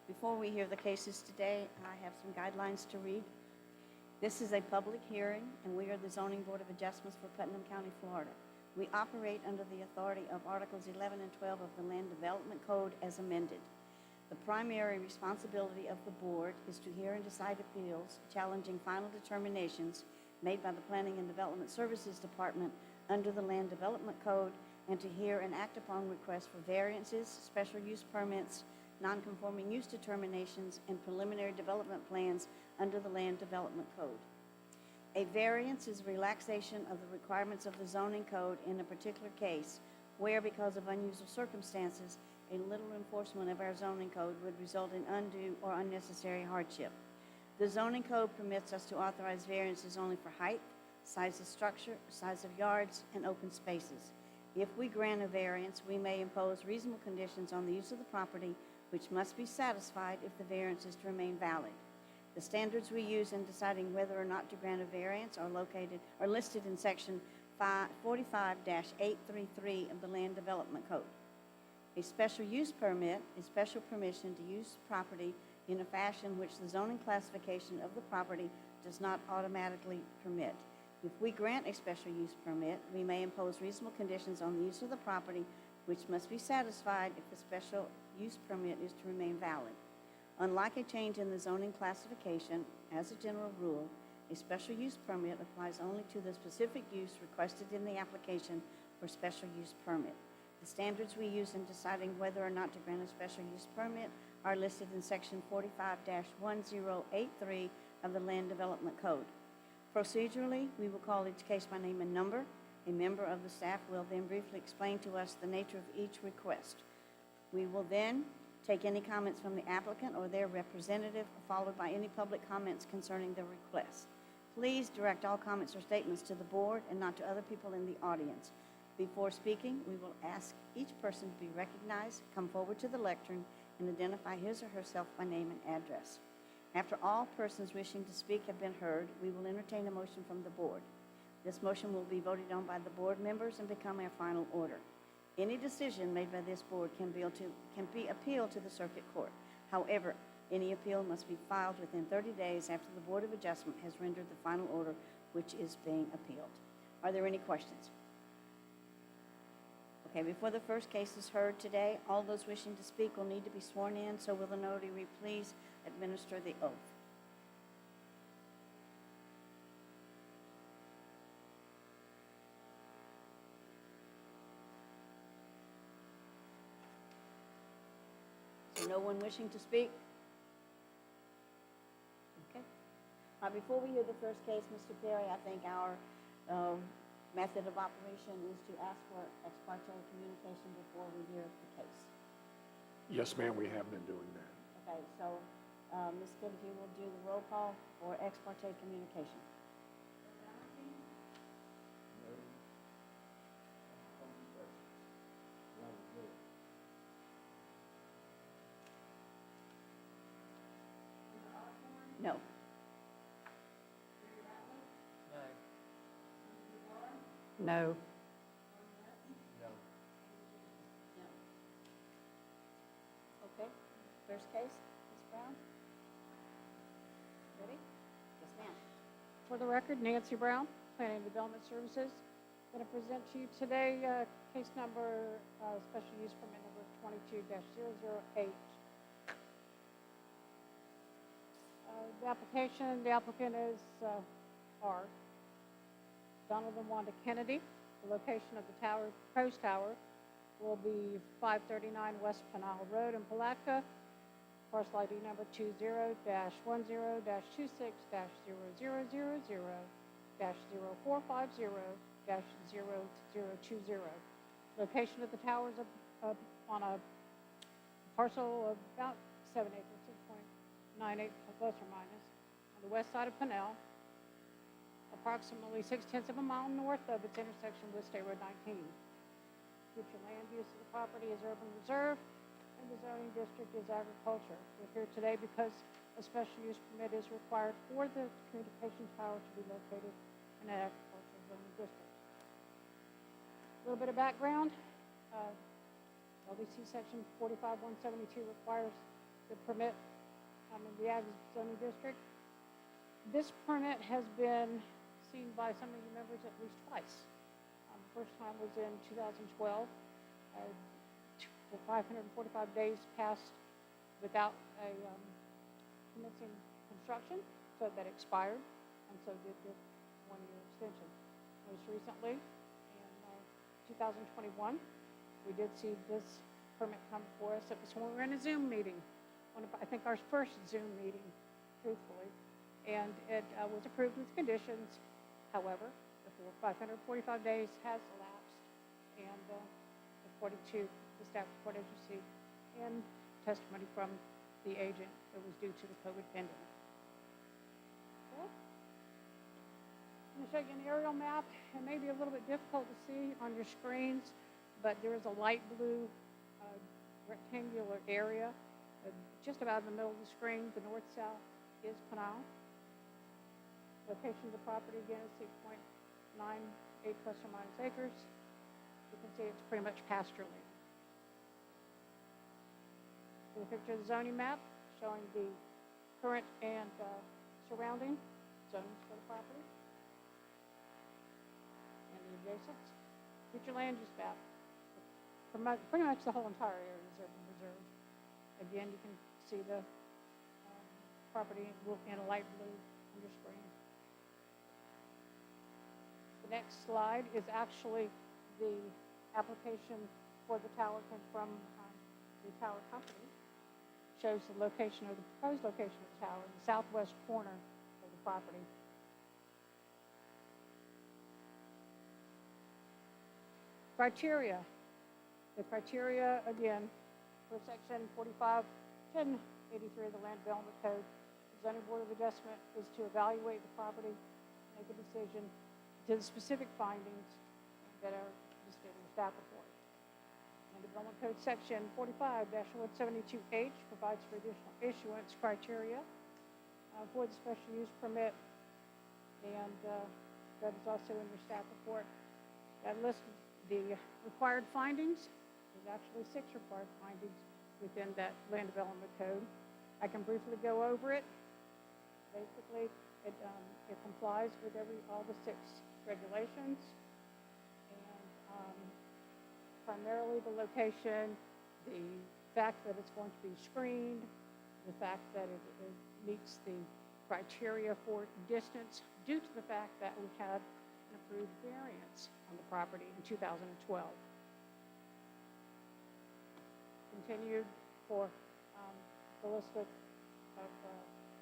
Before we hear the cases today, I have some guidelines to read. This is a public hearing, and we are the Zoning Board of Adjustments for Putnam County, Florida. We operate under the authority of Articles 11 and 12 of the Land Development Code as amended. The primary responsibility of the board is to hear and decide appeals challenging final determinations made by the Planning and Development Services Department under the Land Development Code, and to hear and act upon requests for variances, special use permits, non-conforming use determinations, and preliminary development plans under the Land Development Code. A variance is relaxation of the requirements of the zoning code in a particular case where, because of unusual circumstances, a little enforcement of our zoning code would result in undue or unnecessary hardship. The zoning code permits us to authorize variances only for height, size of structure, size of yards, and open spaces. If we grant a variance, we may impose reasonable conditions on the use of the property, which must be satisfied if the variance is to remain valid. The standards we use in deciding whether or not to grant a variance are listed in Section 45-833 of the Land Development Code. A special use permit is special permission to use property in a fashion which the zoning classification of the property does not automatically permit. If we grant a special use permit, we may impose reasonable conditions on the use of the property, which must be satisfied if the special use permit is to remain valid. Unlike a change in the zoning classification, as a general rule, a special use permit applies only to the specific use requested in the application for special use permit. The standards we use in deciding whether or not to grant a special use permit are listed in Section 45-1083 of the Land Development Code. Procedurally, we will call each case by name and number. A member of the staff will then briefly explain to us the nature of each request. We will then take any comments from the applicant or their representative, followed by any public comments concerning the request. Please direct all comments or statements to the board and not to other people in the audience. Before speaking, we will ask each person to be recognized, come forward to the lectern, and identify his or herself by name and address. After all persons wishing to speak have been heard, we will entertain a motion from the board. This motion will be voted on by the board members and become our final order. Any decision made by this board can be appealed to the circuit court. However, any appeal must be filed within 30 days after the Board of Adjustment has rendered the final order which is being appealed. Are there any questions? Okay, before the first case is heard today, all those wishing to speak will need to be sworn in, so will the notary please administer the oath. So no one wishing to speak? Okay. Before we hear the first case, Mr. Perry, I think our method of operation is to ask for ex parte communication before we hear the case. Yes, ma'am, we have been doing that. Okay, so Ms. Kidd, if you will do the roll call for ex parte communication. No. No. Okay. First case, Ms. Brown. Ready? Yes, ma'am. For the record, Nancy Brown, Planning and Development Services. Going to present to you today case number, special use permit number 22-008. The applicant is R. Donovan Wanda Kennedy. The location of the tower, proposed tower, will be 539 West Pinal Road in Palatka. Parcel ID number 20-10-26-000-0450-0020. Location of the tower is on a parcel of about 7 acres, 6.98 plus or minus, on the west side of Pinal, approximately 0.6 miles north of its intersection with State Road 19. Future land use of the property is urban reserve, and the zoning district is agriculture. We're here today because a special use permit is required for the communication tower to be located in an agricultural zoning district. A little bit of background. LDC section 45-172 requires the permit in the Ag zoning district. This permit has been seen by some of you members at least twice. The first time was in 2012. For 545 days passed without a commencing construction, so that expired, and so did the one-year extension. Most recently, in 2021, we did see this permit come before us. It was when we were in a Zoom meeting, I think our first Zoom meeting, truthfully, and it was approved with conditions. However, the 545 days has elapsed, and according to the staff report, as you see, and testimony from the agent, it was due to the COVID pandemic. Okay. I'm going to show you an aerial map. It may be a little bit difficult to see on your screens, but there is a light blue rectangular area just about in the middle of the screen. The north-south is Putnam. Location of the property again is 6.98 plus or minus acres. You can see it's pretty much pasture land. The picture of the zoning map showing the current and surrounding zones for the property and the adjacent. Future land use map. Pretty much the whole entire area is urban reserve. Again, you can see the property in a light blue on your screen. The next slide is actually the application for the tower from the tower company. Shows the location of the proposed location of the tower in the southwest corner of the property. Criteria. The criteria, again, for section 45-1083 of the Land Development Code, the Zoning Board of Adjustment is to evaluate the property, make a decision to the specific findings that are listed in the staff report. And Development Code section 45-172H provides for additional issuance criteria for the special use permit, and that is also in your staff report. That lists the required findings. There's actually 6 required findings within that Land Development Code. I can briefly go over it. Basically, it complies with all the 6 regulations, and primarily the location, the fact that it's going to be screened, the fact that it meets the criteria for distance due to the fact that we had an approved variance on the property in 2012. Continued for the list of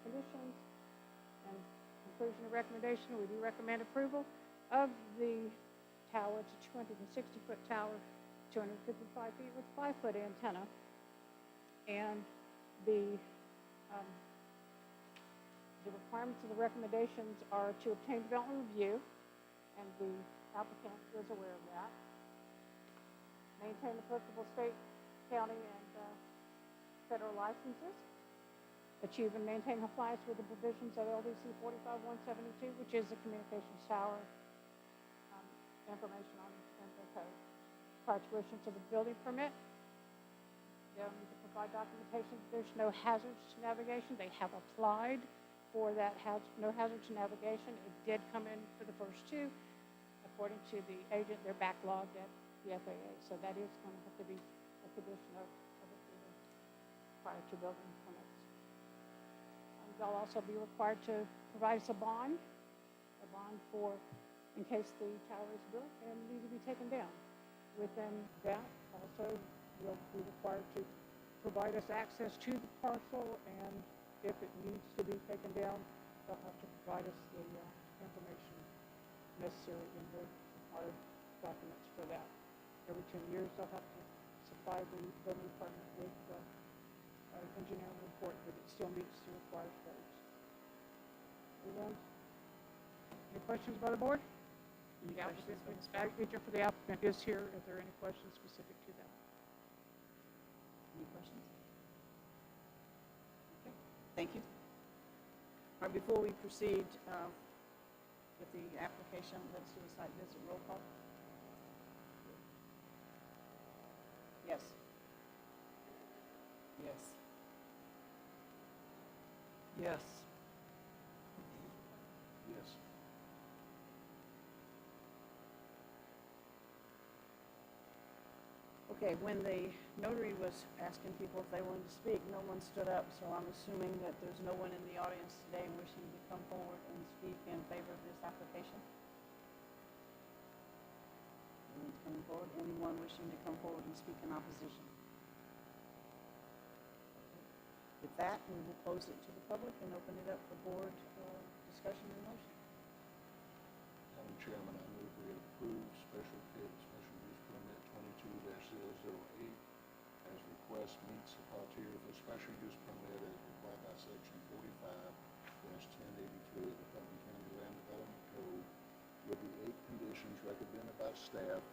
conditions and conclusion of recommendation. We do recommend approval of the tower. It's a 260-foot tower, 255 feet with 5-foot antenna, and the requirements of the recommendations are to obtain development review, and the applicant is aware of that. Maintain applicable state, county, and federal licenses. Achieve and maintain compliance with the provisions of LDC 45172, which is the communications tower information on the code. Prior to issuance of a building permit, they'll need to provide documentation that there's no hazards to navigation. They have applied for that no hazards to navigation. It did come in for the first 2. According to the agent, they're backlogged at the FAA, so that is going to have to be a condition of approval prior to building permits. They'll also be required to provide us a bond for in case the tower is built and needs to be taken down. Within that, also, you'll be required to provide us access to the parcel, and if it needs to be taken down, they'll have to provide us the information necessary in the required documents for that. Every 10 years, they'll have to supply the building department with an engineering report that it still meets the required codes. Any questions by the board? Yeah, Agent for the applicant is here. Is there any questions specific to that? any questions? Okay, thank you. All right, before we proceed with the application, let's do a site visit roll call. Yes. Yes. Yes. Yes. Okay, when the notary was asking people if they wanted to speak, no one stood up, so I'm assuming that there's no one in the audience today wishing to come forward and speak in favor of this application? Anyone coming forward? Anyone wishing to come forward and speak in opposition? With that, we will close it to the public and open it up for board discussion and motion. Madam Chairman, I move we approve special use permit 22-008 as request meets the criteria for special use permit as required by section 45-1083 of the Putnam County Land Development Code with the 8 conditions recommended by staff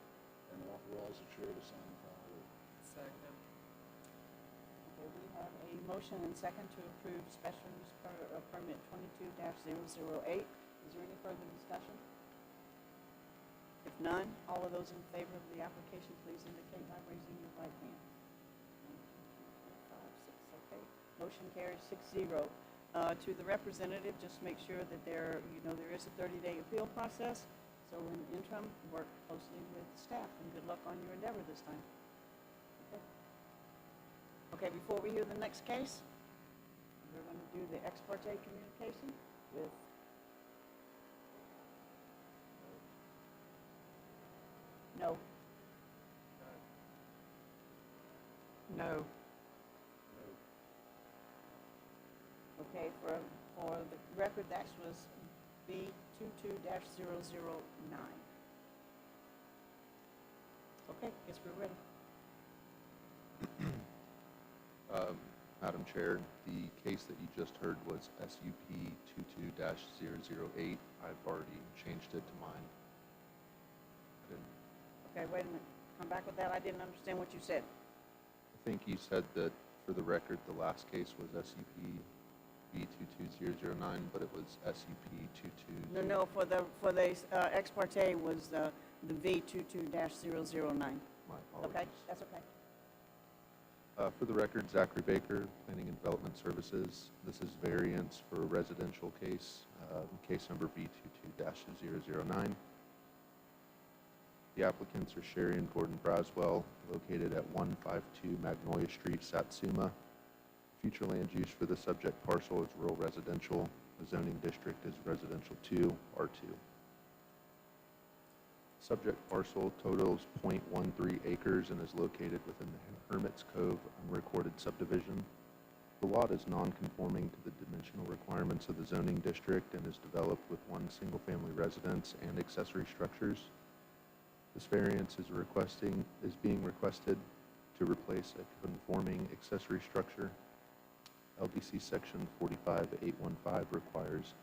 and authorize the chair to sign the final order. Second. Okay, we have a motion and second to approve special use permit 22-008. Is there any further discussion? If none, all of those in favor of the application, please indicate by raising your right hand. 1, 2, 3, 4, 5, 6, okay. Motion carries 6-0. To the representative, just make sure that there is a 30-day appeal process. So in the interim, work closely with staff and good luck on your endeavor this time. Okay. Okay, before we hear the next case, we're going to do the ex parte communication with no. No. Okay, for the record, that was B22-009. Okay, guess we're ready. Madam Chair, the case that you just heard was SUP 22-008. I've already changed it to mine. Okay, wait a minute. Come back with that. I didn't understand what you said. I think you said that, for the record, the last case was SUP B22009, but it was SUP 22. No, for the ex parte was the V22-009. My apologies. Okay, that's okay. For the record, Zachary Baker, Planning and Development Services. This is variance for a residential case, case number B22-009. The applicants are Sherry and Gordon Braswell, located at 152 Magnolia Street, Satsuma. Future land use for the subject parcel is rural residential. The zoning district is residential 2, R2. Subject parcel totals .13 acres and is located within the Hermit's Cove unrecorded subdivision. The lot is non-conforming to the dimensional requirements of the zoning district and is developed with 1 single-family residence and accessory structures. This variance is being requested to replace a conforming accessory structure. LDC section 45815 requires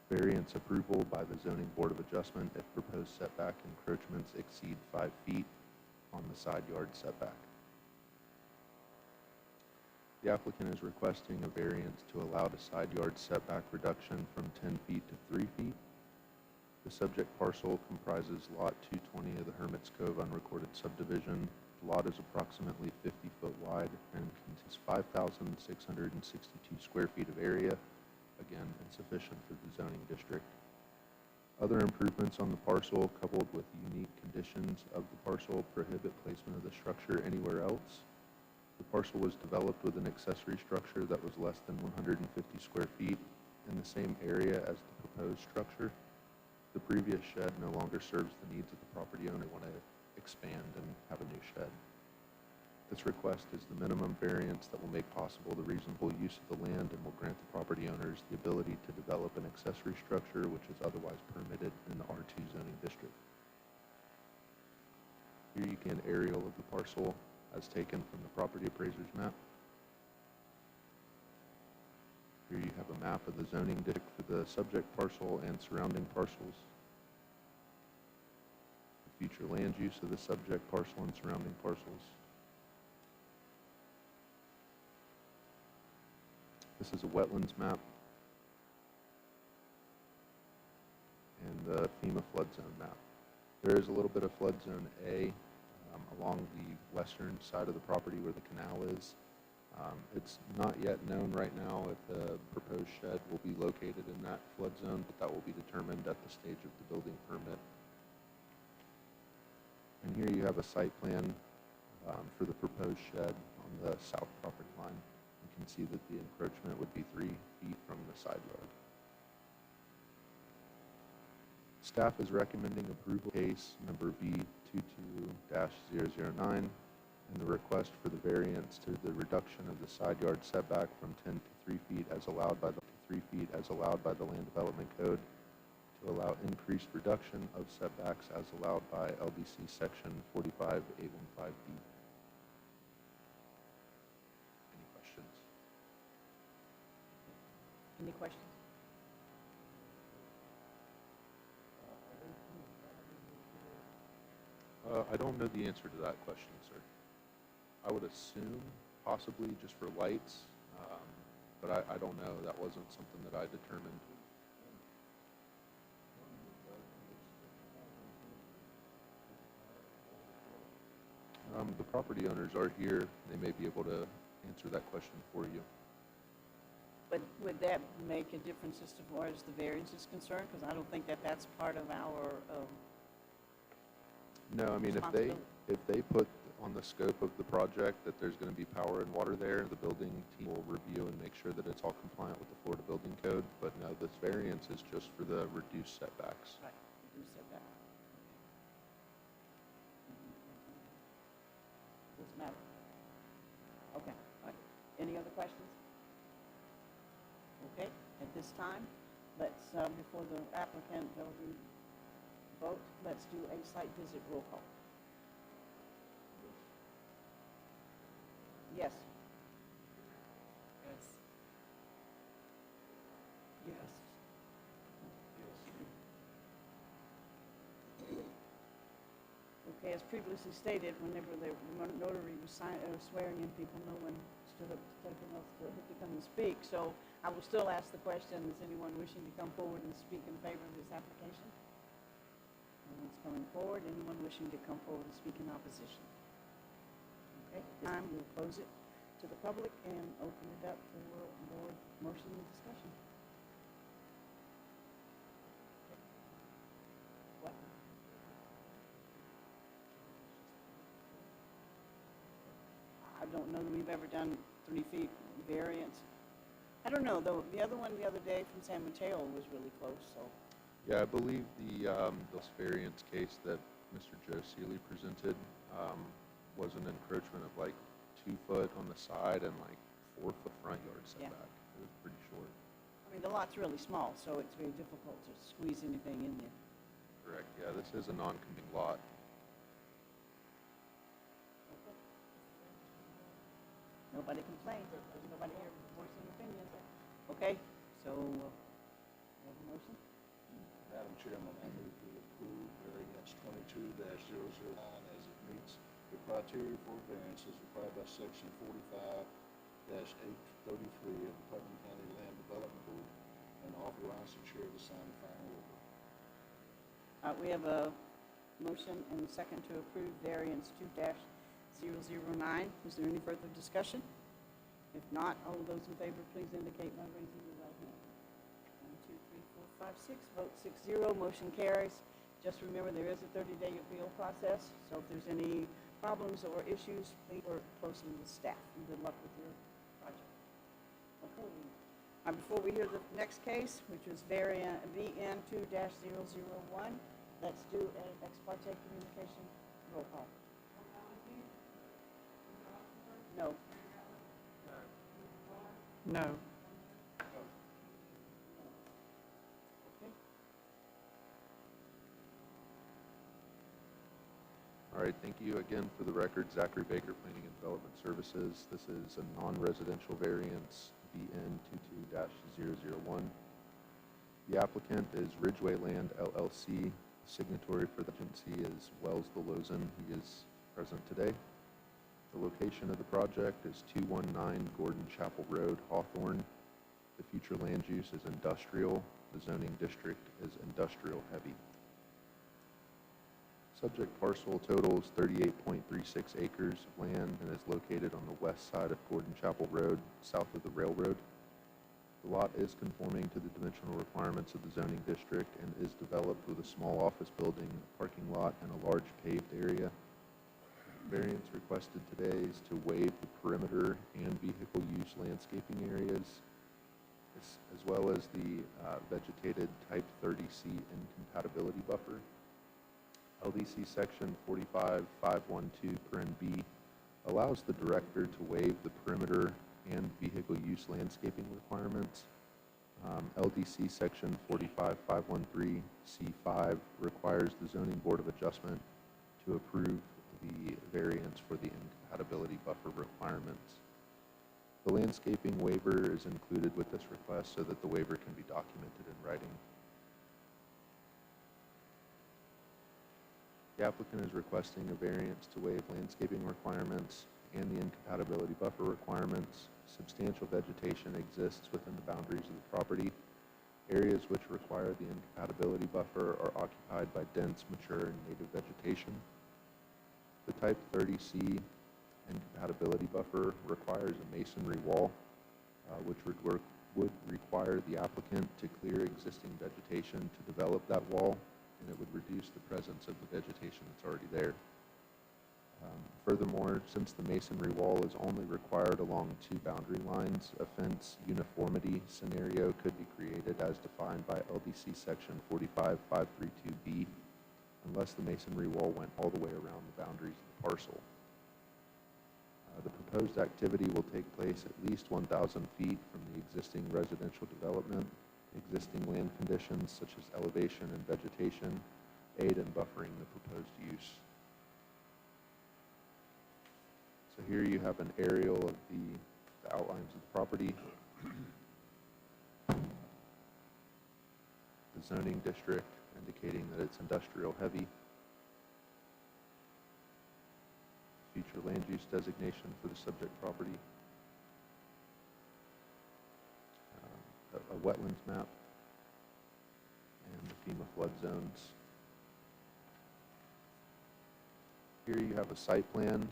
variance approval by the Zoning Board of Adjustment if proposed setback encroachments exceed 5 feet on the side yard setback. The applicant is requesting a variance to allow the side yard setback reduction from 10 feet to 3 feet. The subject parcel comprises Lot 220 of the Hermit's Cove unrecorded subdivision. The lot is approximately 50 foot wide and contains 5,662 square feet of area, again insufficient for the zoning district. Other improvements on the parcel, coupled with unique conditions of the parcel, prohibit placement of the structure anywhere else. The parcel was developed with an accessory structure that was less than 150 square feet in the same area as the proposed structure. The previous shed no longer serves the needs of the property owner. They want to expand and have a new shed. This request is the minimum variance that will make possible the reasonable use of the land and will grant the property owners the ability to develop an accessory structure which is otherwise permitted in the R2 zoning district. Here you can aerial of the parcel as taken from the property appraiser's map. Here you have a map of the zoning district for the subject parcel and surrounding parcels. The future land use of the subject parcel and surrounding parcels. This is a wetlands map and the FEMA flood zone map. There is a little bit of flood zone A along the western side of the property where the canal is. It's not yet known right now if the proposed shed will be located in that flood zone, but that will be determined at the stage of the building permit. And here you have a site plan for the proposed shed on the south property line. You can see that the encroachment would be 3 feet from the side yard. Staff is recommending approval case number B22-009 and the request for the variance to the reduction of the side yard setback from 10 to 3 feet as allowed by the Land Development Code to allow increased reduction of setbacks as allowed by LDC Section 45815B. Any questions? Any questions? I don't know the answer to that question, sir. I would assume possibly just for lights, but I don't know. That wasn't something that I determined. The property owners are here. They may be able to answer that question for you. But would that make a difference as far as the variance is concerned? Because I don't think that that's part of our, No, I mean, responsibility. if they put on the scope of the project that there's going to be power and water there, the building team will review and make sure that it's all compliant with the Florida Building Code. But no, this variance is just for the reduced setbacks. right, you said that. Doesn't matter. Okay, all right. Any other questions? Okay, at this time, let's, before the applicant vote, let's do a site visit roll call. Yes. Yes. Yes. Okay, as previously stated, whenever the notary was swearing in people, no one stood up to take an oath to come and speak. So I will still ask the question, is anyone wishing to come forward and speak in favor of this application? No one's coming forward. Anyone wishing to come forward and speak in opposition? Okay, this time we'll close it to the public and open it up for board motion and discussion. What? I don't know that we've ever done 3 feet variance. I don't know, though, the other one the other day from San Mateo was really close, so. Yeah, I believe this variance case that Mr. Joe Seeley presented was an encroachment of like 2 foot on the side and like 4 foot front yard Yeah. setback. It was pretty short. I mean, the lot's really small, so it's very difficult to squeeze anything in there. Correct. Yeah, this is a non-conforming lot. Nobody complained, there's nobody here voicing opinions. Okay, so, we have a motion? Madam Chairman, I move to approve variance 22-009 as it meets the criteria for variances required by Section 45-833 of the Putnam County Land Development Code and authorize the chair to sign the final order. We have a motion and a second to approve variance 2-009. Is there any further discussion? If not, all of those in favor, please indicate by raising your right hand. 1, 2, 3, 4, 5, 6, vote 6-0, motion carries. Just remember, there is a 30-day appeal process, so if there's any problems or issues, please work closely with staff, and good luck with your project. Okay. Before we hear the next case, which is variant VN 2-001, let's do an ex parte communication roll call. No. No. Okay. All right, thank you again. For the record, Zachary Baker, Planning and Development Services. This is a non-residential variance, VN 22-001. The applicant is Ridgeway Land LLC. Signatory for the agency is Wells Delozin. He is present today. The location of the project is 219 Gordon Chapel Road, Hawthorne. The future land use is industrial. The zoning district is industrial heavy. Subject parcel totals 38.36 acres of land and is located on the west side of Gordon Chapel Road, south of the railroad. The lot is conforming to the dimensional requirements of the zoning district and is developed with a small office building, parking lot, and a large paved area. Variance requested today is to waive the perimeter and vehicle use landscaping areas, as well as the vegetated type 30C incompatibility buffer. LDC section 45512(b) allows the director to waive the perimeter and vehicle use landscaping requirements. LDC section 45513(c)(5) requires the zoning board of adjustment to approve the variance for the incompatibility buffer requirements. The landscaping waiver is included with this request so that the waiver can be documented in writing. The applicant is requesting a variance to waive landscaping requirements and the incompatibility buffer requirements. Substantial vegetation exists within the boundaries of the property. Areas which require the incompatibility buffer are occupied by dense, mature, and native vegetation. The type 30C incompatibility buffer requires a masonry wall, which would require the applicant to clear existing vegetation to develop that wall, and it would reduce the presence of the vegetation that's already there. Furthermore, since the masonry wall is only required along two boundary lines, a fence uniformity scenario could be created as defined by LDC section 45532(b), unless the masonry wall went all the way around the boundaries of the parcel. The proposed activity will take place at least 1,000 feet from the existing residential development. Existing land conditions such as elevation and vegetation aid in buffering the proposed use. So here you have an aerial of the outlines of the property. The zoning district indicating that it's industrial heavy. Future land use designation for the subject property. A wetlands map, and the FEMA flood zones. Here you have a site plan.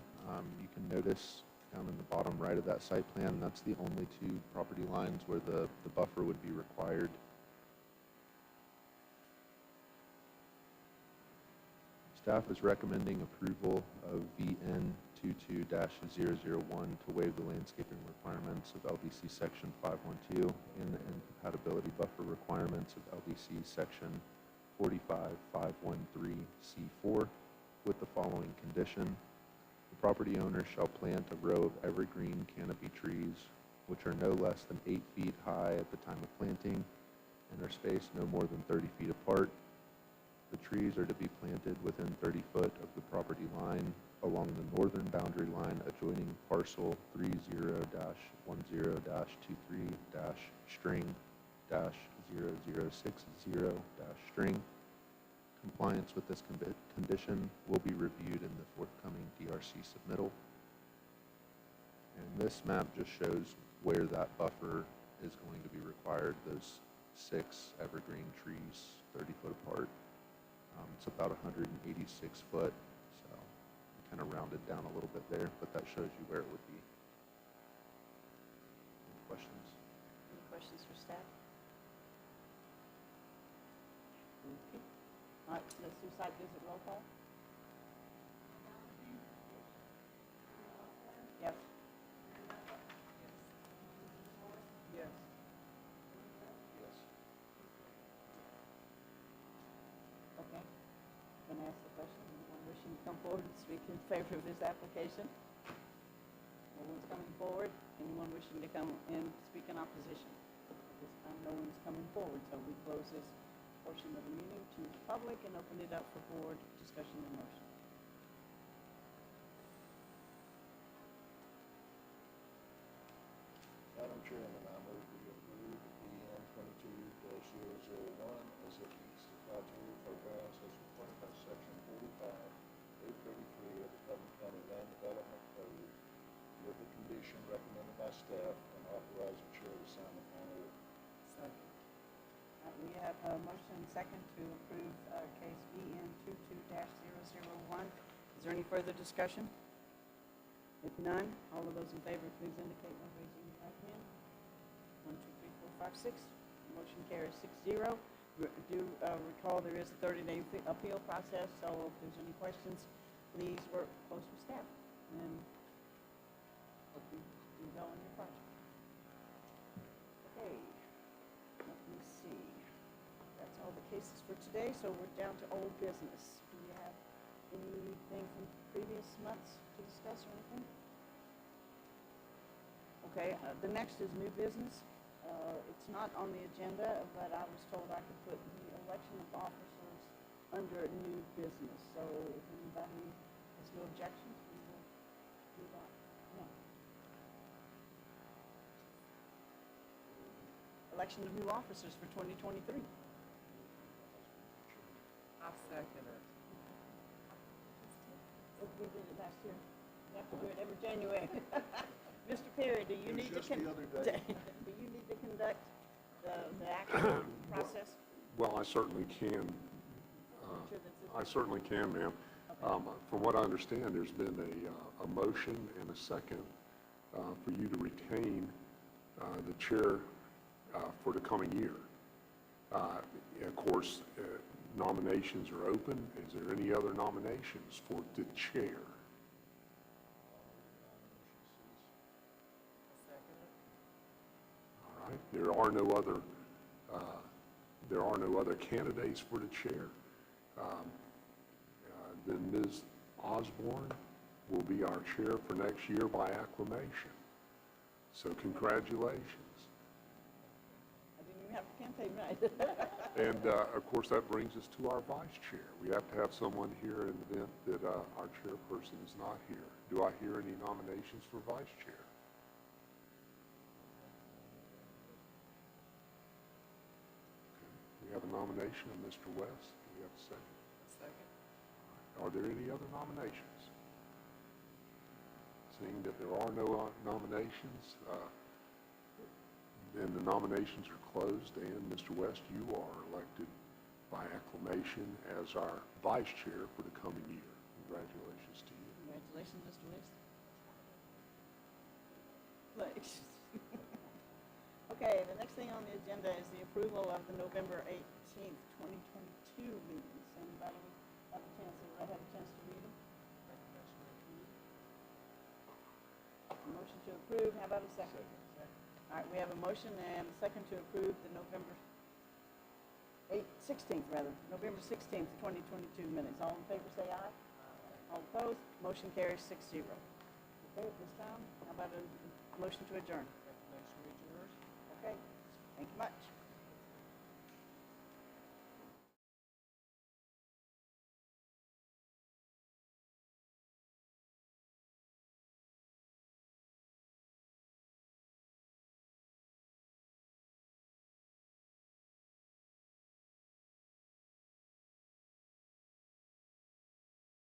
You can notice down in the bottom right of that site plan, that's the only two property lines where the buffer would be required. Staff is recommending approval of VN 22-001 to waive the landscaping requirements of LDC section 512 and the incompatibility buffer requirements of LDC section 45513(c)(4 with the following condition. The property owner shall plant a row of evergreen canopy trees which are no less than 8 feet high at the time of planting and are spaced no more than 30 feet apart. The trees are to be planted within 30 foot of the property line along the northern boundary line adjoining parcel 30-10-string-0060-string. Compliance with this condition will be reviewed in the forthcoming DRC submittal. And this map just shows where that buffer is going to be required, those 6 evergreen trees 30 foot apart. It's about 186 foot, so I kind of rounded down a little bit there, but that shows you where it would be. Any questions? Any questions for staff? Okay. All right, let's do site visit roll call. Yes. Yes. Yes. Okay. Going to ask the question. Anyone wishing to come forward and speak in favor of this application? No one's coming forward. Anyone wishing to come and speak in opposition? At this time, no one's coming forward, so we close this portion of the meeting to the public and open it up for board discussion and motion. Madam Chairman, I move we approve VN 22-001 as it meets the criteria for variance as required by section 45-833 of the Putnam County Land Development Code with the condition recommended by staff and authorize the chair to sign the final order. Second. we have a motion and second to approve case BN 22-001. Is there any further discussion? If none, all of those in favor, please indicate by raising your right hand. 1, 2, 3, 4, 5, 6. Motion carries 6-0. Do recall there is a 30-day appeal process, so if there's any questions, please work close with staff and hope you do well on your project. Okay, let me see. That's all the cases for today, so we're down to old business. Do you have anything from previous months to discuss or anything? Okay, the next is new business. It's not on the agenda, but I was told I could put the election of officers under new business. So if anybody has no objections, we will do that. No. Election of new officers for 2023. I'll second it. We did it last year. We have to do it every January. Mr. Perry, do you It was need to just the other day. do you need to conduct the actual process? Well, I certainly can. Sure that's it. I certainly can, ma'am. From what I understand, there's been a motion and a second for you to retain the chair for the coming year. Of course, nominations are open. Is there any other nominations for the chair? All right. There are no other candidates for the chair. Then Ms. Osborne will be our chair for next year by acclamation. So congratulations. I didn't even have a campaign right. And of course, that brings us to our vice chair. We have to have someone here in the event that our chairperson is not here. Do I hear any nominations for vice chair? We have a nomination of Mr. West. Do we have a second? Second. Are there any other nominations? Seeing that there are no nominations, then the nominations are closed, and Mr. West, you are elected by acclamation as our vice chair for the coming year. Congratulations to you. Congratulations, Mr. West. Thanks. Okay, the next thing on the agenda is the approval of the November 18th, 2022 meetings. Anybody have a chance to read them? Motion to approve, how about a second? All right, we have a motion and a second to approve the November 16th, November 16th, 2022 minutes. All in favor say aye. All opposed, motion carries 6-0. Okay, at this time, how about a motion to adjourn? Okay, thank you much.